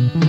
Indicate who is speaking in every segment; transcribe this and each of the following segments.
Speaker 1: வணக்கம்.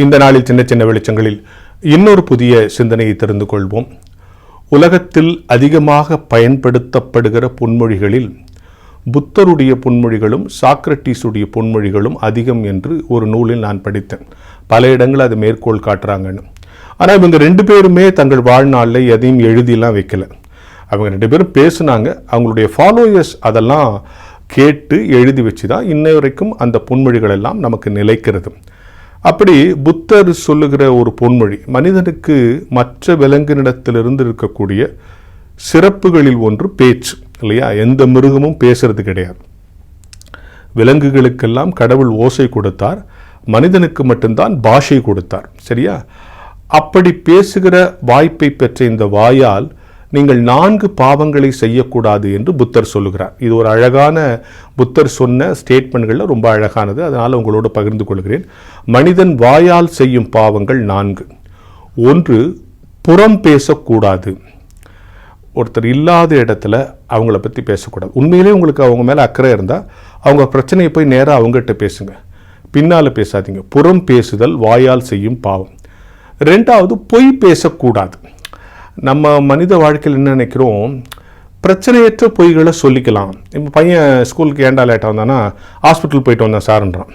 Speaker 1: இந்த நாளில் சின்ன சின்ன வெளிச்சங்களில் இன்னொரு புதிய சிந்தனையை தெரிந்து கொள்வோம். உலகத்தில் அதிகமாக பயன்படுத்தப்படுகிற பொன்மொழிகளில் புத்தருடைய பொன்மொழிகளும் சாக்ரட்டிஸுடைய பொன்மொழிகளும் அதிகம் என்று ஒரு நூலில் நான் படித்தேன். பல இடங்கள் அது மேற்கோள் காட்டுறாங்கன்னு. ஆனால் இவங்க ரெண்டு பேருமே தங்கள் வாழ்நாளில் எதையும் எழுதிலாம் வைக்கல. அவங்க ரெண்டு பேரும் பேசுனாங்க. அவங்களுடைய ஃபாலோயர்ஸ் அதெல்லாம் கேட்டு எழுதி வச்சு தான் இன்ன வரைக்கும் அந்த பொன்மொழிகள் எல்லாம் நமக்கு நிலைக்கிறது. அப்படி புத்தர் சொல்லுகிற ஒரு பொன்மொழி மனிதனுக்கு மற்ற விலங்கினிடத்திலிருந்து இருக்கக்கூடிய சிறப்புகளில் ஒன்று பேச்சு, இல்லையா? எந்த மிருகமும் பேசுறது கிடையாது. விலங்குகளுக்கெல்லாம் கடவுள் ஓசை கொடுத்தார், மனிதனுக்கு மட்டும்தான் பாஷை கொடுத்தார், சரியா? அப்படி பேசுகிற வாய்ப்பை பெற்ற இந்த வாயால் நீங்கள் 4 பாவங்களை செய்யக்கூடாது என்று புத்தர் சொல்லுகிறார். இது ஒரு அழகான புத்தர் சொன்ன ஸ்டேட்மெண்ட்களில் ரொம்ப அழகானது. அதனால் உங்களோடு பகிர்ந்து கொள்கிறேன். மனிதன் வாயால் செய்யும் பாவங்கள் 4. 1, புறம் பேசக்கூடாது. ஒருத்தர் இல்லாத இடத்துல அவங்கள பற்றி பேசக்கூடாது. உண்மையிலே உங்களுக்கு அவங்க மேலே அக்கறை இருந்தால் அவங்க பிரச்சனையை போய் நேராக அவங்ககிட்ட பேசுங்க, பின்னால் பேசாதீங்க. புறம் பேசுதல் வாயால் செய்யும் பாவம். 2வது, பொய் பேசக்கூடாது. நம்ம மனித வாழ்க்கையில் என்ன நினைக்கிறோம், பிரச்சனையற்ற பொய்களை சொல்லிக்கலாம். இப்போ பையன் ஸ்கூலுக்கு ஏண்டா லேட்டாக வந்தானா ஹாஸ்பிட்டல் போயிட்டு வந்தான் சார்ன்றான்.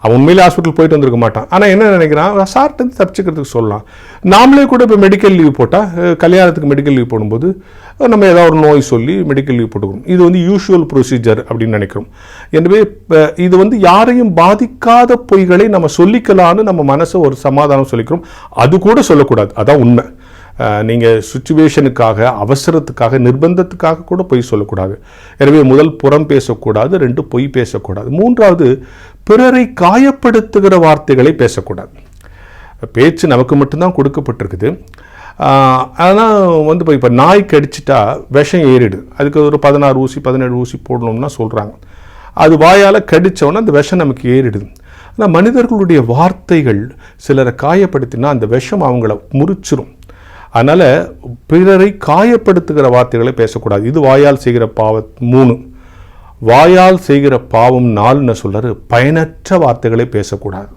Speaker 1: அவன் உண்மையிலே ஹாஸ்பிட்டல் போயிட்டு வந்திருக்க மாட்டான். ஆனால் என்ன நினைக்கிறான், சார்ட்டு தப்பிச்சுக்கிறதுக்கு சொல்லலாம். நாமளே கூட இப்போ மெடிக்கல் லீவ் போட்டால், கல்யாணத்துக்கு மெடிக்கல் லீவ் போடும்போது நம்ம ஏதாவது ஒரு நோய் சொல்லி மெடிக்கல் லீவ் போட்டுக்கிறோம். இது வந்து யூஷுவல் ப்ரொசீஜர் அப்படின்னு நினைக்கிறோம். எனவே இது வந்து யாரையும் பாதிக்காத பொய்களை நம்ம சொல்லிக்கலான்னு நம்ம மனசை ஒரு சமாதானம் சொல்லிக்கிறோம். அது கூட சொல்லக்கூடாது, அதான் உண்மை. நீங்கள் சுச்சுவேஷனுக்காக, அவசரத்துக்காக, நிர்பந்தத்துக்காக கூட பொய் சொல்லக்கூடாது. எனவே முதல் புறம் பேசக்கூடாது, 2 பொய் பேசக்கூடாது. 3வது, பிறரை காயப்படுத்துகிற வார்த்தைகளை பேசக்கூடாது. பேச்சு நமக்கு மட்டும்தான் கொடுக்கப்பட்டிருக்குது. ஆனால் வந்து இப்போ நாய் கடிச்சிட்டா விஷம் ஏறிடு, அதுக்கு ஒரு 16 ஊசி 17 ஊசி போடணும்னா சொல்கிறாங்க. அது வாயால் கடித்தோன்னா அந்த விஷம் நமக்கு ஏறிடுது. ஆனால் மனிதர்களுடைய வார்த்தைகள் சிலரை காயப்படுத்தினா அந்த விஷம் அவங்கள முறிச்சிரும். அதனால் பிறரை காயப்படுத்துகிற வார்த்தைகளை பேசக்கூடாது. இது வாயால் செய்கிற பாவம் 3. வாயால் செய்கிற பாவம் 4ன்னு சொல்கிறாரு, பயனற்ற வார்த்தைகளை பேசக்கூடாது.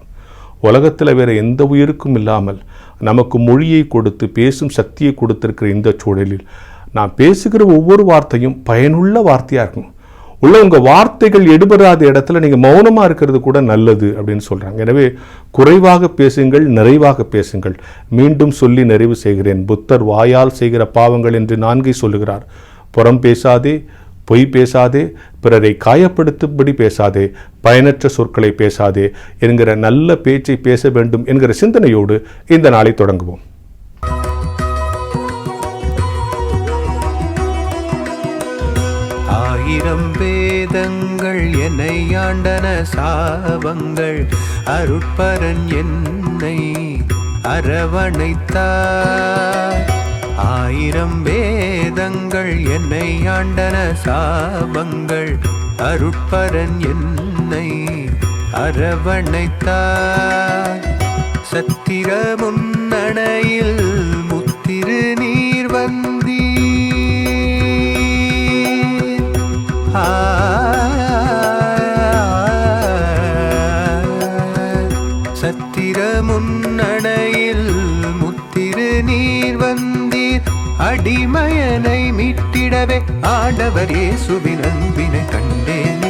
Speaker 1: உலகத்தில் வேறு எந்த உயிருக்கும் இல்லாமல் நமக்கு மொழியை கொடுத்து பேசும் சக்தியை கொடுத்திருக்கிற இந்த சூழலில் நான் பேசுகிற ஒவ்வொரு வார்த்தையும் பயனுள்ள வார்த்தையாக இருக்கும். உங்கள் வார்த்தைகள் எடுபடாத இடத்துல நீங்கள் மௌனமாக இருக்கிறது கூட நல்லது அப்படின்னு சொல்கிறாங்க. எனவே குறைவாக பேசுங்கள், நிறைவாக பேசுங்கள். மீண்டும் சொல்லி நிறைவு செய்கிறேன். புத்தர் வாயால் செய்கிற பாவங்கள் என்று 4 சொல்லுகிறார். புறம் பேசாதே, பொய் பேசாதே, பிறரை காயப்படுத்தும்படி பேசாதே, பயனற்ற சொற்களை பேசாதே என்கிற நல்ல பேச்சை பேச வேண்டும் என்கிற சிந்தனையோடு இந்த நாளை தொடங்குவோம்.
Speaker 2: ஆயிரம் வேதங்கள் என்னை ஆண்டன சாபங்கள், அருட்பரன் என்னை அரவணைத்தார். ஆயிரம் வேதங்கள் என்னை ஆண்டன சாபங்கள், அருட்பரன் என்னை அரவணைத்தார். சத்திர முன்னணையில் முத்திரு நீர் வந்தீர், சத்திர முன்னணையில் முத்திரு நீர் வந்தீர். அடிமையனை மீட்டிடவே ஆண்டவர் இயேசுவின் அன்பினை கண்டேன்.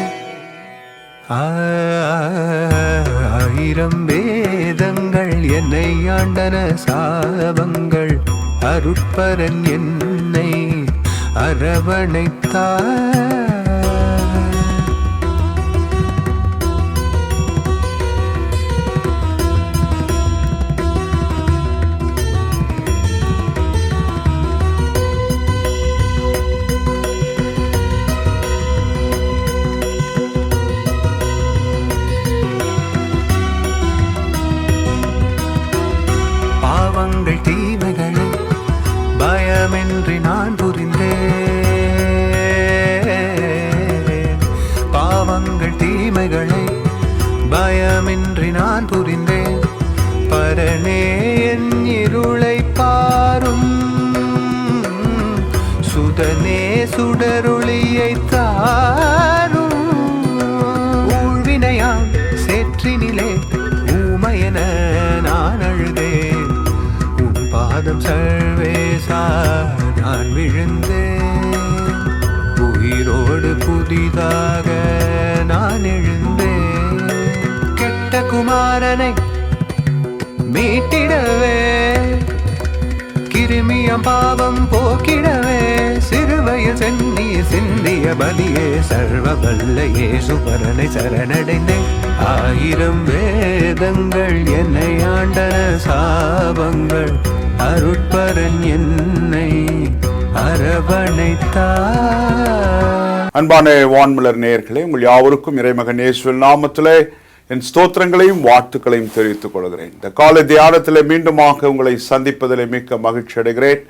Speaker 2: ஆயிரம் வேதங்கள் என்னை ஆண்டன சாபங்கள், அருட்பரன் என்னை அரவணைத்தார். பாவங்கள் தீமைகளை பயம் நான் விழுந்தேன், உயிரோடு புதிதாக நான் எழுந்தேன். கெட்ட குமாரனை மீட்டிடவே, கிருமியம் பாவம் போக்கிடவே, சிறுவயல் சென்னீர் சிந்திய பலியே, சர்வ வல்ல இயேசுபரனை சரணடைந்தேன். 1000 வேதங்கள் என்னை ஆண்டன சாபங்கள், அருட்பரன் என்னை அரவணைத்தார்.
Speaker 3: அன்பான வான்மலர் நேயர்களே, உங்கள் யாவருக்கும் இறைமகன் இயேசுவின் நாமத்திலே என் ஸ்தோத்திரங்களையும் வாழ்த்துக்களையும் தெரிவித்துக் கொள்கிறேன். இந்த காலை தியானத்திலே மீண்டுமாக உங்களை சந்திப்பதிலே மிக்க மகிழ்ச்சி அடைகிறேன்.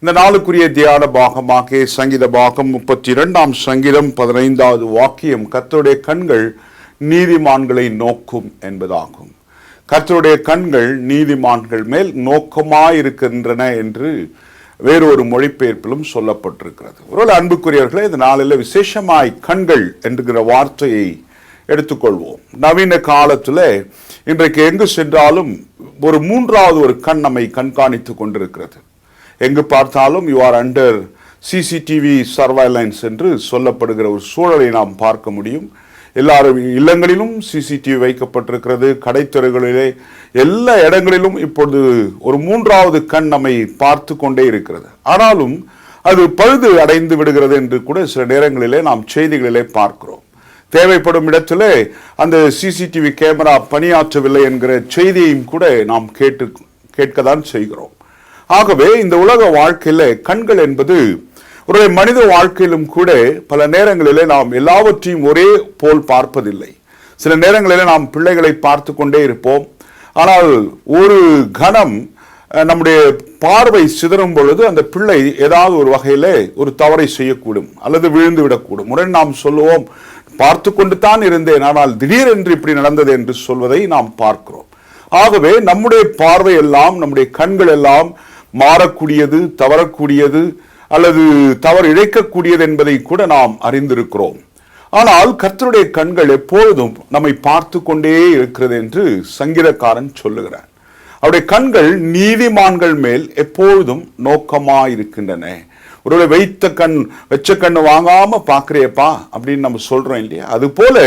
Speaker 3: இந்த நாளுக்குரிய தியான பாகமாக சங்கீத பாகம் 32ஆம் சங்கீதம் 15வது வாக்கியம், கர்த்தருடைய கண்கள் நீதிமான்களை நோக்கும் என்பதாகும். கர்த்தருடைய கண்கள் நீதிமான்கள் மேல் நோக்கமாயிருக்கின்றன என்று வேறொரு மொழிபெயர்ப்பிலும் சொல்லப்பட்டிருக்கிறது. ஒருவேளை அன்புக்குரியவர்களே, இந்த நாளில் விசேஷமாய் கண்கள் என்கிற வார்த்தையை எடுத்துக்கொள்வோம். நவீன காலத்தில் இன்றைக்கு எங்கு சென்றாலும் ஒரு மூன்றாவது ஒரு கண் நம்மை கண்காணித்து கொண்டிருக்கிறது. எங்கு பார்த்தாலும் you are under CCTV surveillance என்று சொல்லப்படுகிற ஒரு சூழலை நாம் பார்க்க முடியும். எல்லாரும் இல்லங்களிலும் சிசிடிவி வைக்கப்பட்டிருக்கிறது. கடைத்தெருகளிலே எல்லா இடங்களிலும் இப்பொழுது ஒரு மூன்றாவது கண் நம்மை பார்த்து கொண்டே இருக்கிறது. ஆனாலும் அது பழுது அடைந்து விடுகிறது என்று கூட சில நேரங்களிலே நாம் செய்திகளிலே பார்க்கிறோம். தேவைப்படும் இடத்திலே அந்த சிசிடிவி கேமரா பணியாற்றவில்லை என்கிற செய்தியையும் கூட நாம் கேட்கத்தான் செய்கிறோம். ஆகவே இந்த உலக வாழ்க்கையில கண்கள் என்பது ஒரு மனித வாழ்க்கையிலும் கூட பல நேரங்களிலே நாம் எல்லாவற்றையும் ஒரே போல் பார்ப்பதில்லை. சில நேரங்களிலே நாம் பிள்ளைகளை பார்த்து கொண்டே இருப்போம். ஆனால் ஒரு கணம் நம்முடைய பார்வை சிதறும் பொழுது அந்த பிள்ளை ஏதாவது ஒரு வகையிலே ஒரு தவறை செய்யக்கூடும் அல்லது விழுந்து விடக்கூடும். உடனே நாம் சொல்லுவோம், பார்த்து கொண்டு தான் இருந்தேன், ஆனால் திடீரென்று இப்படி நடந்தது என்று சொல்வதை நாம் பார்க்கிறோம். ஆகவே நம்முடைய பார்வை எல்லாம், நம்முடைய கண்கள் எல்லாம் மாறக்கூடியது, தவறக்கூடியது அல்லது தவறு இழைக்கக்கூடியது என்பதை கூட நாம் அறிந்திருக்கிறோம். ஆனால் கர்த்தருடைய கண்கள் எப்பொழுதும் நம்மை பார்த்து கொண்டே இருக்கிறது என்று சங்கீதக்காரன் சொல்லுகிறார். அவருடைய கண்கள் நீதிமான்கள் மேல் எப்பொழுதும் நோக்கமாயிருக்கின்றன. ஒருவேளை வச்ச கண்ணு வாங்காம பாக்குறியப்பா அப்படின்னு நம்ம சொல்றோம் இல்லையா? அது போல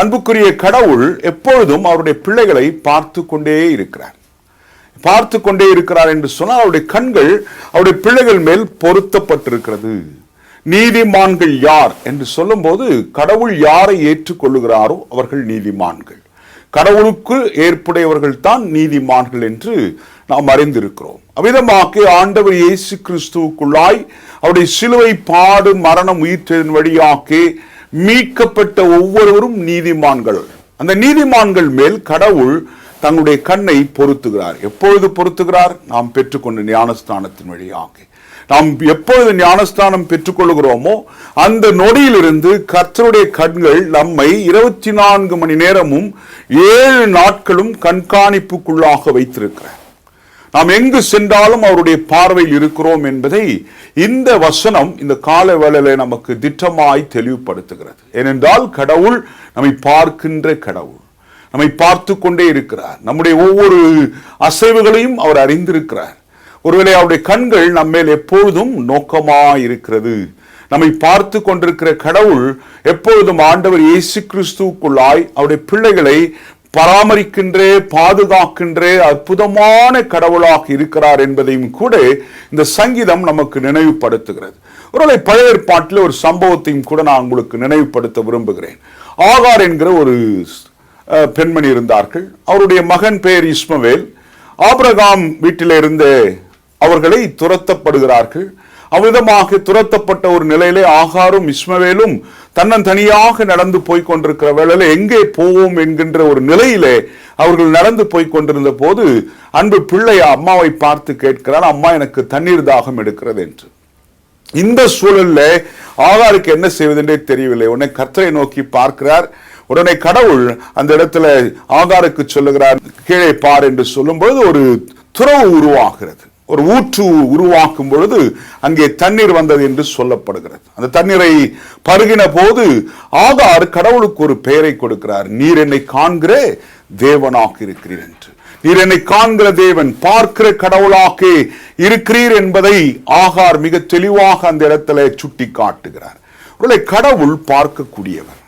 Speaker 3: அன்புக்குரிய கடவுள் எப்பொழுதும் அவருடைய பிள்ளைகளை பார்த்து கொண்டே இருக்கிறார். பார்த்து கொண்டே இருக்கிறார் என்று சொன்னால் அவருடைய கண்கள் அவருடைய பிள்ளைகள் மேல் பொருத்தப்பட்டிருக்கிறது. நீதிமான்கள் யார் என்று சொல்லும் போது கடவுள் யாரை ஏற்றுக்கொள்ளுகிறாரோ அவர்கள் நீதிமான்கள். கடவுளுக்கு ஏற்புடையவர்கள் தான் நீதிமான்கள் என்று நாம் அறிந்திருக்கிறோம். அவ்விதமாக ஆண்டவர் இயேசு கிறிஸ்துவுக்குள்ளாய் அவருடைய சிலுவை பாடு மரணம் உயிர்த்தெழுதலின் வழியாக மீட்கப்பட்ட ஒவ்வொருவரும் நீதிமான்கள். அந்த நீதிமான்கள் மேல் கடவுள் தங்களுடைய கண்ணை பொருத்துகிறார். எப்பொழுது பொருத்துகிறார்? நாம் பெற்றுக்கொண்ட ஞானஸ்தானத்தின் வழியாக. நாம் எப்பொழுது ஞானஸ்தானம் பெற்றுக்கொள்கிறோமோ அந்த நொடியிலிருந்து கர்த்தருடைய கண்கள் நம்மை 24 மணி நேரமும் 7 நாட்களும் கண்காணிப்புக்குள்ளாக வைத்திருக்கிறார். நாம் எங்கு சென்றாலும் அவருடைய பார்வையில் இருக்கிறோம் என்பதை இந்த வசனம் இந்த கால வேளையிலே நமக்கு திட்டமாய் தெளிவுபடுத்துகிறது. ஏனென்றால் கடவுள் நம்மை பார்க்கின்ற கடவுள், நம்மை பார்த்து கொண்டே இருக்கிறார். நம்முடைய ஒவ்வொரு அசைவுகளையும் அவர் அறிந்திருக்கிறார். ஒருவேளை அவருடைய கண்கள் நம்மேல் எப்பொழுதும் நோக்கமாயிருக்கிறது. நம்மை பார்த்து கொண்டிருக்கிற கடவுள் எப்பொழுதும் ஆண்டவர் இயேசு கிறிஸ்துவுக்குள்ளாய் அவருடைய பிள்ளைகளை பராமரிக்கின்ற, பாதுகாக்கின்ற அற்புதமான கடவுளாக இருக்கிறார் என்பதையும் கூட இந்த சங்கீதம் நமக்கு நினைவுபடுத்துகிறது. ஒருவேளை பழைய ஏற்பாட்டில் ஒரு சம்பவத்தையும் கூட நான் உங்களுக்கு நினைவுபடுத்த விரும்புகிறேன். ஆகார் என்கிற ஒரு பெண்மணி இருந்தார்கள். அவருடைய மகன் பெயர் இஸ்மவேல். ஆபிரகாம் வீட்டில் இருந்த அவர்களை துரத்தப்படுகிறார்கள். அவ்விதமாக துரத்தப்பட்ட ஒரு நிலையிலே ஆகாரும் இஸ்மவேலும் தன்னந்தனியாக நடந்து போய் கொண்டிருக்கிற வேளையில எங்கே போவோம் என்கின்ற ஒரு நிலையிலே அவர்கள் நடந்து போய் கொண்டிருந்த போது அன்பு பிள்ளை அம்மாவை பார்த்து கேட்கிறார், அம்மா எனக்கு தண்ணீர் தாகம் எடுக்கிறது என்று. இந்த சூழல்ல ஆகாருக்கு என்ன செய்வதென்றே தெரியவில்லை. உடனே கர்த்தரை நோக்கி பார்க்கிறார். உடனே கடவுள் அந்த இடத்துல ஆகாருக்கு சொல்லுகிறார், கீழே பார் என்று சொல்லும்போது ஒரு துறவு உருவாகிறது. ஒரு ஊற்று உருவாக்கும் பொழுது அங்கே தண்ணீர் வந்தது என்று சொல்லப்படுகிறது. அந்த தண்ணீரை பருகின போது ஆகார் கடவுளுக்கு ஒரு பெயரை கொடுக்கிறார், நீர் என்னை காண்கிற தேவனாக இருக்கிறீர் என்று. நீர் என்னை காண்கிற தேவன், பார்க்கிற கடவுளாக இருக்கிறீர் என்பதை ஆகார் மிக தெளிவாக அந்த இடத்துல சுட்டி காட்டுகிறார். கடவுள் பார்க்கக்கூடியவர்,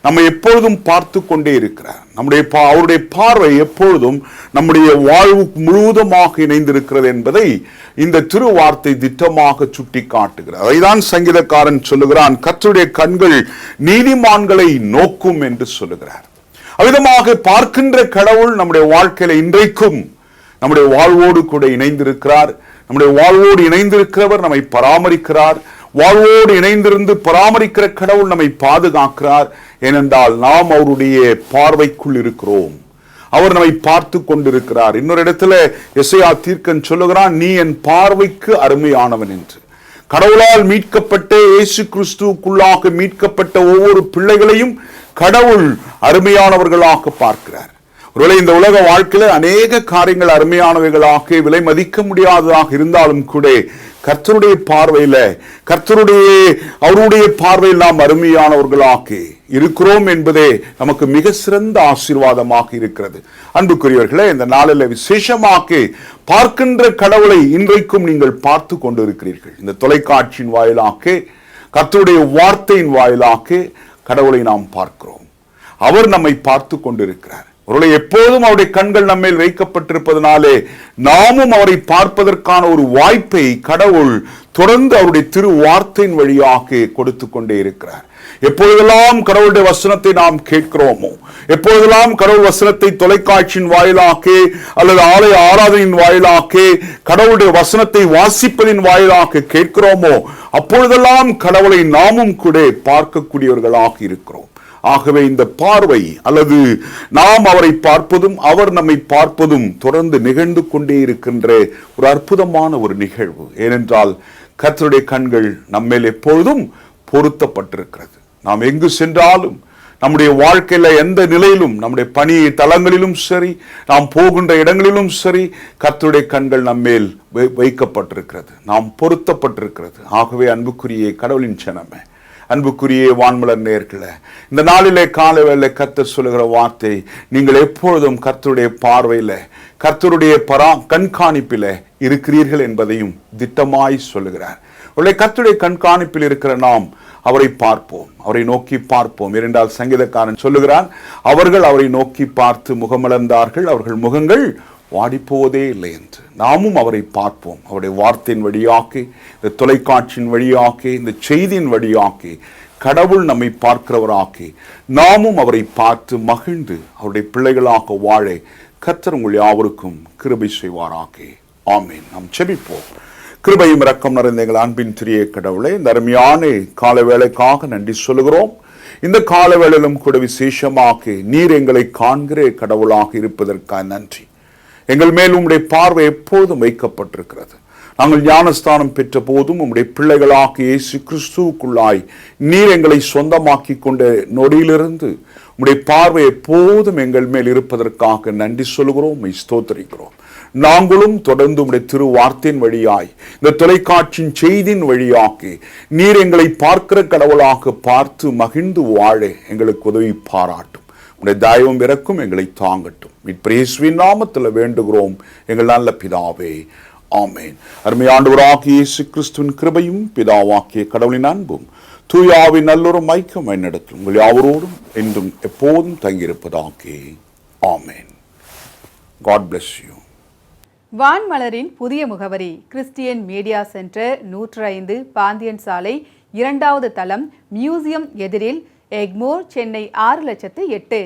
Speaker 3: நம்ம எப்பொழுதும் பார்த்து கொண்டே இருக்கிறார். அவருடைய பார்வை எப்பொழுதும் நம்முடைய வாழ்வு முழுவதுமாக இணைந்திருக்கிறது என்பதை இந்த திருவார்த்தை திட்டமாக சுட்டி காட்டுகிறார். அதைதான் சங்கீதக்காரன் சொல்லுகிறான், கர்த்தருடைய கண்கள் நீதிமான்களை நோக்கும் என்று சொல்லுகிறார். அவ்விதமாக பார்க்கின்ற கடவுள் நம்முடைய வாழ்க்கையில இன்றைக்கும் நம்முடைய வாழ்வோடு கூட இணைந்திருக்கிறார். நம்முடைய வாழ்வோடு இணைந்திருக்கிறவர் நம்மை பராமரிக்கிறார். வாழ்வோடு இணைந்திருந்து பராமரிக்கிற கடவுள் நம்மை பாதுகாக்கிறார். ஏனென்றால் நாம் அவருடைய பார்வைக்குள் இருக்கிறோம். அவர் நம்மை பார்த்து கொண்டிருக்கிறார். இன்னொரு இடத்துல எசையா தீர்க்கன் சொல்லுகிறான், நீ என் பார்வைக்கு அருமையானவன் என்று. கடவுளால் மீட்கப்பட்ட இயேசு கிறிஸ்துவுக்குள்ளாக மீட்கப்பட்ட ஒவ்வொரு பிள்ளைகளையும் கடவுள் அருமையானவர்களாக பார்க்கிறார். ஒருவேளை இந்த உலக வாழ்க்கையில அநேக காரியங்கள் அருமையானவைகளாக விலை மதிக்க முடியாததாக இருந்தாலும் கூட கர்த்தருடைய பார்வையில அவருடைய பார்வையில் நாம் அருமையானவர்களாக இருக்கிறோம் என்பதே நமக்கு மிக சிறந்த ஆசீர்வாதமாக இருக்கிறது. அன்புக்குரியவர்களே, இந்த நாளில் விசேஷமாக பார்க்கின்ற கடவுளை இன்றைக்கும் நீங்கள் பார்த்து கொண்டிருக்கிறீர்கள். இந்த தொலைக்காட்சியின் வாயிலாக, கர்த்தருடைய வார்த்தையின் வாயிலாக கடவுளை நாம் பார்க்கிறோம். அவர் நம்மை பார்த்து கொண்டிருக்கிறார். ஒருவேளை எப்போதும் அவருடைய கண்கள் நம்மேல் வைக்கப்பட்டிருப்பதனாலே நாமும் அவரை பார்ப்பதற்கான ஒரு வாய்ப்பை கடவுள் தொடர்ந்து அவருடைய திரு வார்த்தையின் வழியாக கொடுத்து கொண்டே இருக்கிறார். எப்பொழுதெல்லாம் கடவுளுடைய வசனத்தை நாம் கேட்கிறோமோ, எப்பொழுதெல்லாம் கடவுள் வசனத்தை தொலைக்காட்சியின் வாயிலாக அல்லது ஆலய ஆராதனையின் வாயிலாக கடவுளுடைய வசனத்தை வாசிப்பதின் வாயிலாக கேட்கிறோமோ, அப்பொழுதெல்லாம் கடவுளை நாமும் கூட பார்க்கக்கூடியவர்களாக இருக்கிறோம். ஆகவே இந்த பார்வை அல்லது நாம் அவரை பார்ப்பதும் அவர் நம்மை பார்ப்பதும் தொடர்ந்து நிகழ்ந்து கொண்டே இருக்கின்ற ஒரு அற்புதமான ஒரு நிகழ்வு. ஏனென்றால் கர்த்தருடைய கண்கள் நம்மேல் எப்பொழுதும் பொருத்தப்பட்டிருக்கிறது. நாம் எங்கு சென்றாலும், நம்முடைய வாழ்க்கையில எந்த நிலையிலும், நம்முடைய பணி தலங்களிலும் சரி, நாம் போகின்ற இடங்களிலும் சரி, கர்த்தருடைய கண்கள் நம்மேல் வைக்கப்பட்டிருக்கிறது, நாம் பொருத்தப்பட்டிருக்கிறது. ஆகவே அன்புக்குரிய கடவுளின் ஜனமே, அன்புக்குரிய வான்மலர் நேயர்களே, இந்த நாளிலே காலை வேளை கர்த்தர் சொல்லுகிற வார்த்தை, நீங்கள் எப்பொழுதும் கர்த்தருடைய பார்வையில, கர்த்தருடைய கண்காணிப்பில இருக்கிறீர்கள் என்பதையும் திட்டமாய் சொல்லுகிறார். கர்த்தருடைய கண்காணிப்பில் இருக்கிற நாம் அவரை பார்ப்போம், அவரை நோக்கி பார்ப்போம். இரண்டால் சங்கீதக்காரன் சொல்லுகிறான், அவர்கள் அவரை நோக்கி பார்த்து முகமலர்ந்தார்கள், அவர்கள் முகங்கள் வாடிப்போவதே இல்லை என்று. நாமும் அவரை பார்ப்போம். அவருடைய வார்த்தையின் வழியாக, இந்த தொலைக்காட்சியின் வழியாக, இந்த செய்தியின் வழியாக கடவுள் நம்மை பார்க்கிறவராக நாமும் அவரை பார்த்து மகிழ்ந்து அவருடைய பிள்ளைகளாக வாழ கர்த்தர் உங்கள் யாவருக்கும் கிருபை செய்வாராக. ஆமேன். நாம் செபிப்போம். கிருபையும் இரக்கம் நிறைந்த எங்கள் அன்பின் திரிய கடவுளே, இந்த அருமையான கால வேளைக்காக நன்றி சொல்லுகிறோம். இந்த கால வேளையிலும் கூட விசேஷமாக நீர் எங்களை காண்கிற கடவுளாக இருப்பதற்காக நன்றி. எங்கள் மேல் உம்முடைய பார்வை எப்போதும் வைக்கப்பட்டிருக்கிறது. நாங்கள் ஞானஸ்தானம் பெற்ற போதும் உம்முடைய பிள்ளைகளாக இயேசு கிறிஸ்துவுக்குள்ளாய் நீர் எங்களை சொந்தமாக்கி கொண்ட நொடியிலிருந்து உம்முடைய பார்வை எப்போதும் எங்கள் மேல் இருப்பதற்காக நன்றி சொல்கிறோம், ஸ்தோத்திரிக்கிறோம். நாங்களும் தொடர்ந்து உம்முடைய திரு வார்த்தையின் வழியாய், இந்த தொலைக்காட்சியின் செய்தியின் வழியாக நீர் எங்களை பார்க்கிற கடவுளாக பார்த்து மகிழ்ந்து வாழ எங்களுக்கு உதவி பாராட்டும். உடைய தயவும் இறக்கும் எங்களை தாங்கட்டும். இயேசுவின் நாமத்தில் வேண்டுகிறோம் எங்கள் நல்ல பிதாவே, ஆமேன். அருமையாண்டவராகிய இயேசு கிறிஸ்துவின் கிருபையும் பிதாவாகிய கடவுளின் அன்பும் தூயாவின் நல்லொரும் ஐக்கியம் என்னிடத்தில் உங்கள் யாவரோடும் என்றும் எப்போதும் தங்கியிருப்பதாக. ஆமேன். God bless you.
Speaker 4: வான்மலரின் புதிய முகவரி கிறிஸ்டியன் மீடியா சென்டர், 105 பாந்தியன் சாலை, 2வது தளம், மியூசியம் எதிரில், எக்மோர், சென்னை 6,08,000.